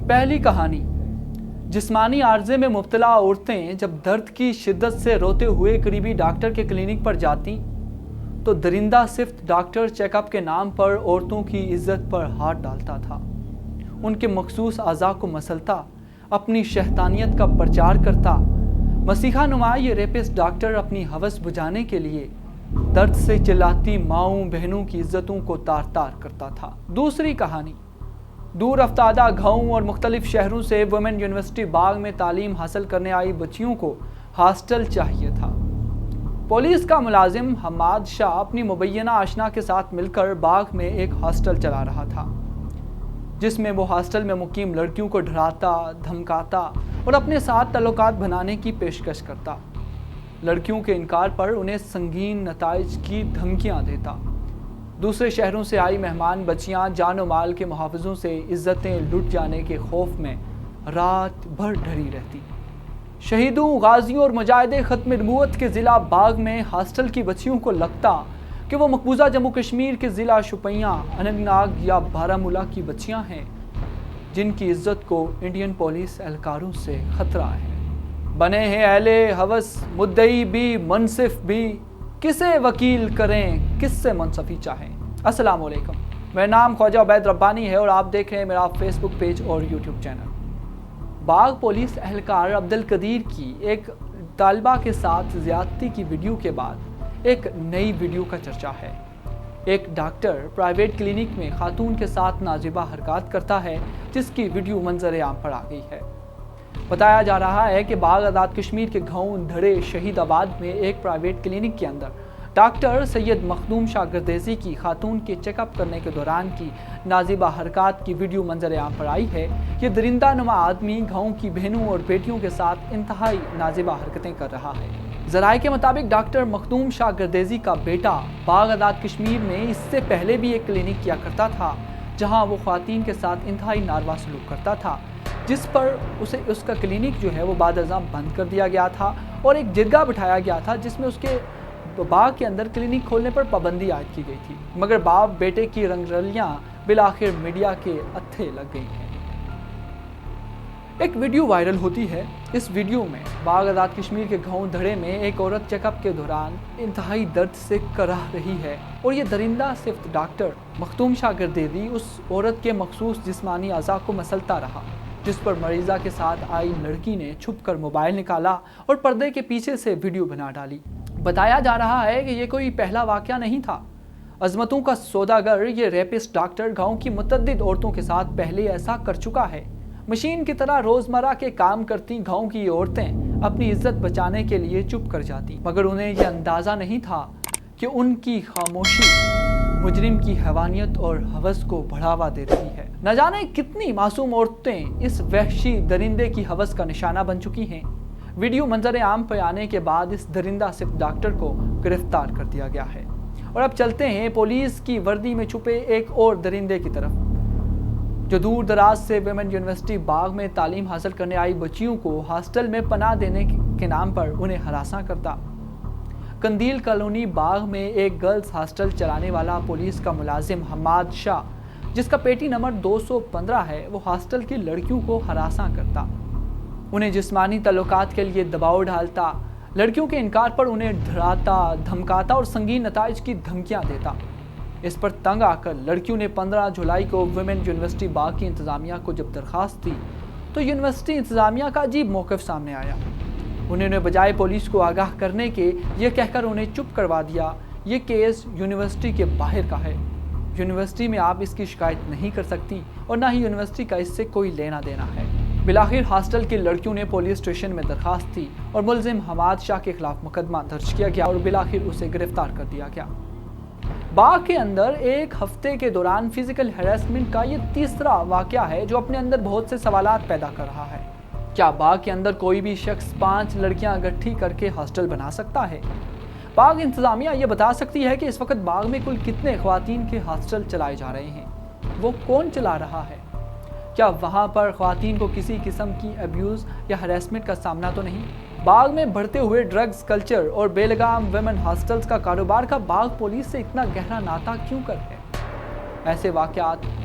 پہلی کہانی۔ جسمانی عارضے میں مبتلا عورتیں جب درد کی شدت سے روتے ہوئے قریبی ڈاکٹر کے کلینک پر جاتیں تو درندہ صفت ڈاکٹر چیک اپ کے نام پر عورتوں کی عزت پر ہاتھ ڈالتا تھا، ان کے مخصوص اعضاء کو مسلتا، اپنی شیطانیت کا پرچار کرتا۔ مسیحا نما یہ ریپسٹ ڈاکٹر اپنی ہوس بجھانے کے لیے درد سے چلاتی ماؤں بہنوں کی عزتوں کو تار تار کرتا تھا۔ دوسری کہانی۔ دور افتادہ گاؤں اور مختلف شہروں سے ویمن یونیورسٹی باغ میں تعلیم حاصل کرنے آئی بچیوں کو ہاسٹل چاہیے تھا۔ پولیس کا ملازم حماد شاہ اپنی مبینہ آشنا کے ساتھ مل کر باغ میں ایک ہاسٹل چلا رہا تھا، جس میں وہ ہاسٹل میں مقیم لڑکیوں کو ڈراتا، دھمکاتا اور اپنے ساتھ تعلقات بنانے کی پیشکش کرتا۔ لڑکیوں کے انکار پر انہیں سنگین نتائج کی دھمکیاں دیتا۔ دوسرے شہروں سے آئی مہمان بچیاں جان و مال کے محافظوں سے عزتیں لٹ جانے کے خوف میں رات بھر ڈری رہتی۔ شہیدوں، غازیوں اور مجاہد ختم نبوت کے ضلع باغ میں ہاسٹل کی بچیوں کو لگتا کہ وہ مقبوضہ جموں کشمیر کے ضلع شوپیاں، اننت ناگ یا بارہ مولہ کی بچیاں ہیں، جن کی عزت کو انڈین پولیس اہلکاروں سے خطرہ ہے۔ بنے ہیں اہل ہوس، مدعی بھی منصف بھی، کسے وکیل کریں، کس سے منصفی چاہیں۔ السلام علیکم، میرا نام خواجہ عبید ربانی ہے اور آپ دیکھ رہے ہیں میرا فیس بک پیج اور یوٹیوب چینل۔ باغ پولیس اہلکار عبدالقدیر کی ایک طالبہ کے ساتھ زیادتی کی ویڈیو کے بعد ایک نئی ویڈیو کا چرچا ہے۔ ایک ڈاکٹر پرائیویٹ کلینک میں خاتون کے ساتھ ناجائز حرکات کرتا ہے، جس کی ویڈیو منظر عام پر آ گئی ہے۔ بتایا جا رہا ہے کہ باغ آزاد کشمیر کے گاؤں دھڑے شہید آباد میں ایک پرائیویٹ کلینک کے اندر ڈاکٹر سید مخدوم شاہ گردیزی کی خاتون کے چیک اپ کرنے کے دوران کی ناجائز حرکات کی ویڈیو منظر عام پر آئی ہے۔ یہ درندہ نما آدمی گاؤں کی بہنوں اور بیٹیوں کے ساتھ انتہائی ناجائز حرکتیں کر رہا ہے۔ ذرائع کے مطابق ڈاکٹر مخدوم شاہ گردیزی کا بیٹا باغ آزاد کشمیر میں اس سے پہلے بھی ایک کلینک کیا کرتا تھا، جہاں وہ خواتین کے ساتھ انتہائی ناروا سلوک کرتا تھا، جس پر اس کا کلینک جو ہے وہ بعد ازاں بند کر دیا گیا تھا اور ایک جرگہ بٹھایا گیا تھا جس میں اس کے باغ کے اندر کلینک کھولنے پر پابندی عائد کی گئی تھی، مگر باپ بیٹے کی رنگ رلیاں بالآخر میڈیا کے اتھے لگ گئی ہیں۔ ایک ویڈیو وائرل ہوتی ہے۔ اس ویڈیو میں باغ آزاد کشمیر کے گاؤں دھڑے میں ایک عورت چیک اپ کے دوران انتہائی درد سے کراہ رہی ہے اور یہ درندہ صفت ڈاکٹر مخدوم شاہ گردیزی اس عورت کے مخصوص جسمانی اعضاء کو مسلتا رہا، جس پر مریضہ کے ساتھ آئی لڑکی نے چھپ کر موبائل نکالا اور پردے کے پیچھے سے ویڈیو بنا ڈالی۔ بتایا جا رہا ہے کہ یہ کوئی پہلا واقعہ نہیں تھا۔ عظمتوں کا سوداگر یہ ریپسٹ ڈاکٹر گاؤں کی متعدد عورتوں کے ساتھ پہلے ایسا کر چکا ہے۔ مشین کی طرح روزمرہ کے کام کرتی گاؤں کی عورتیں اپنی عزت بچانے کے لیے چپ کر جاتی، مگر انہیں یہ اندازہ نہیں تھا کہ ان کی خاموشی مجرم کی حیوانیت اور ہوس کو بڑھاوا دے رہی ہے۔ نہ جانے کتنی معصوم عورتیں اس وحشی درندے کی ہوس کا نشانہ بن چکی ہیں۔ ویڈیو منظر عام پہ آنے کے بعد اس درندہ صفت ڈاکٹر کو گرفتار کر دیا گیا ہے۔ اور اب چلتے ہیں پولیس کی وردی میں چھپے ایک اور درندے کی طرف، جو دور دراز سے ویمن یونیورسٹی باغ میں تعلیم حاصل کرنے آئی بچیوں کو ہاسٹل میں پناہ دینے کے نام پر انہیں ہراساں کرتا۔ قندیل کالونی باغ میں ایک گرلز ہاسٹل چلانے والا پولیس کا ملازم حماد شاہ، جس کا پیٹی نمبر 215 ہے، وہ ہاسٹل کی لڑکیوں کو ہراساں کرتا، انہیں جسمانی تعلقات کے لیے دباؤ ڈالتا، لڑکیوں کے انکار پر انہیں ڈراتا، دھمکاتا اور سنگین نتائج کی دھمکیاں دیتا۔ اس پر تنگ آ کر لڑکیوں نے 15 جولائی کو ویمن یونیورسٹی باغ کی انتظامیہ کو جب درخواست دی تو یونیورسٹی انتظامیہ کا عجیب موقف سامنے آیا۔ انہوں نے بجائے پولیس کو آگاہ کرنے کے یہ کہہ کر انہیں چپ کروا دیا، یہ کیس یونیورسٹی کے باہر کا ہے، یونیورسٹی میں آپ اس کی شکایت نہیں کر سکتی اور نہ ہی یونیورسٹی کا اس سے کوئی لینا دینا ہے۔ بالآخر ہاسٹل کی لڑکیوں نے پولیس اسٹیشن میں درخواست دی اور ملزم حماد شاہ کے خلاف مقدمہ درج کیا گیا اور بالآخر اسے گرفتار کر دیا گیا۔ باغ کے اندر ایک ہفتے کے دوران فزیکل ہیراسمنٹ کا یہ تیسرا واقعہ ہے جو اپنے اندر بہت سے سوالات پیدا کر رہا ہے۔ کیا باغ کے اندر کوئی بھی شخص 5 لڑکیاں اکٹھی کر کے ہاسٹل بنا سکتا ہے؟ باغ انتظامیہ یہ بتا سکتی ہے کہ اس وقت باغ میں کل کتنے خواتین کے ہاسٹل چلائے جا رہے ہیں؟ وہ کون چلا رہا ہے؟ کیا وہاں پر خواتین کو کسی قسم کی ابیوز یا ہراسمنٹ کا سامنا تو نہیں؟ باغ میں بڑھتے ہوئے ڈرگز کلچر اور بے لگام ویمن ہاسٹلز کا کاروبار کا باغ پولیس سے اتنا گہرا ناتا کیوں کر ہے؟ ایسے واقعات